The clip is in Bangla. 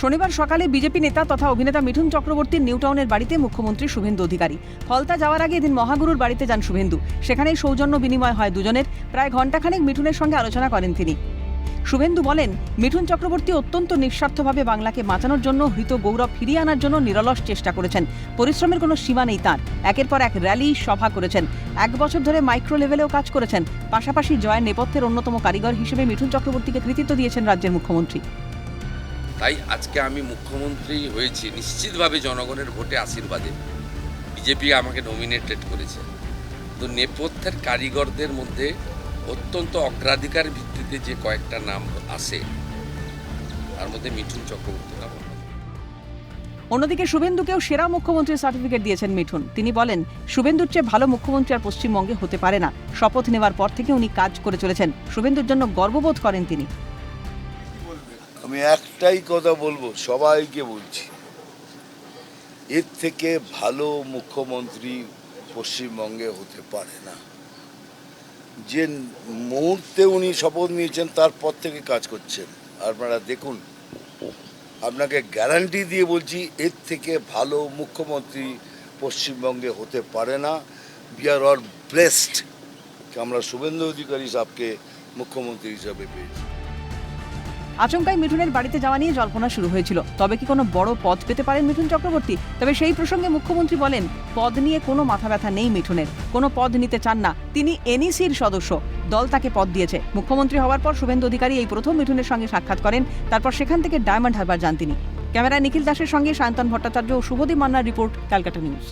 শনিবার সকালে বিজেপি নেতা তথা অভিনেতা মিঠুন চক্রবর্তীর নিউটাউনের বাড়িতে মুখ্যমন্ত্রী শুভেন্দু অধিকারী। ফলতা যাওয়ার আগে এদিন মহাগুরুর বাড়িতে যান শুভেন্দু। সেখানেই সৌজন্য বিনিময় হয় দুজনের। প্রায় ঘণ্টাখানেক মিঠুনের সঙ্গে আলোচনা করেন তিনি। শুভেন্দু বলেন, মিঠুন চক্রবর্তী অত্যন্ত নিঃস্বার্থভাবে বাংলাকে বাঁচানোর জন্য, হৃত গৌরব ফিরিয়ে আনার জন্য নিরলস চেষ্টা করেছেন। পরিশ্রমের কোনো সীমা নেই তাঁর। একের পর এক র্যালি, সভা করেছেন। 1 বছর ধরে মাইক্রো লেভেলেও কাজ করেছেন। পাশাপাশি জয়ের নেপথ্যের অন্যতম কারিগর হিসেবে মিঠুন চক্রবর্তীকে কৃতিত্ব দিয়েছেন রাজ্যের মুখ্যমন্ত্রী। তাই আজকে আমি মুখ্যমন্ত্রী হয়েছি নিশ্চিতভাবে জনগণের ভোটে আশীর্বাদে। বিজেপি আমাকে নমিনেটেড করেছে। তো নেপথ্যের কারিগরদের মধ্যে অত্যন্ত অগ্রাধিকার ভিত্তিতে যে কয়েকটা নাম আসে তার মধ্যে মিঠুন চক্রবর্তী নাম। অন্যদিকে শুভেন্দুকেও সেরা মুখ্যমন্ত্রীর সার্টিফিকেট দিয়েছেন মিঠুন। তিনি বলেন, শুভেন্দুর চেয়ে ভালো মুখ্যমন্ত্রী আর পশ্চিমবঙ্গে হতে পারে না। শপথ নেওয়ার পর থেকে উনি কাজ করে চলেছেন। শুভেন্দুর জন্য গর্ববোধ করেন তিনি। আমি একটাই কথা বলবো, সবাইকে বলছি, এর থেকে ভালো মুখ্যমন্ত্রী পশ্চিমবঙ্গে হতে পারে না। যে মুহূর্তে উনি শপথ নিয়েছেন তারপর থেকে কাজ করছেন। আপনারা দেখুন, আপনাকে গ্যারান্টি দিয়ে বলছি, এর থেকে ভালো মুখ্যমন্ত্রী পশ্চিমবঙ্গে হতে পারে না। উই আর অল ব্লেসড আমরা শুভেন্দু অধিকারী সাহেবকে মুখ্যমন্ত্রী হিসাবে পেয়েছি। আচমকাই মিঠুনের বাড়িতে যাওয়া নিয়ে জল্পনা শুরু হয়েছিল। তবে কি কোনো বড় পদ পেতে পারেন মিঠুন চক্রবর্তী? তবে সেই প্রসঙ্গে মুখ্যমন্ত্রী বলেন, পদ নিয়ে কোনো মাথা ব্যথা নেই মিঠুনের। কোনো পদ নিতে চান না। তিনি এনইসির সদস্য। দল তাকে পদ দিয়েছে। মুখ্যমন্ত্রী হওয়ার পর শুভেন্দু অধিকারী এই প্রথম মিঠুনের সঙ্গে সাক্ষাৎ করেন। তারপর সেখান থেকে ডায়মন্ড হারবার যান তিনি। ক্যামেরায় নিখিল দাসের সঙ্গে সায়ন্তন ভট্টাচার্য ও শুভদীপ মান্নার রিপোর্ট, ক্যালকাটা নিউজ।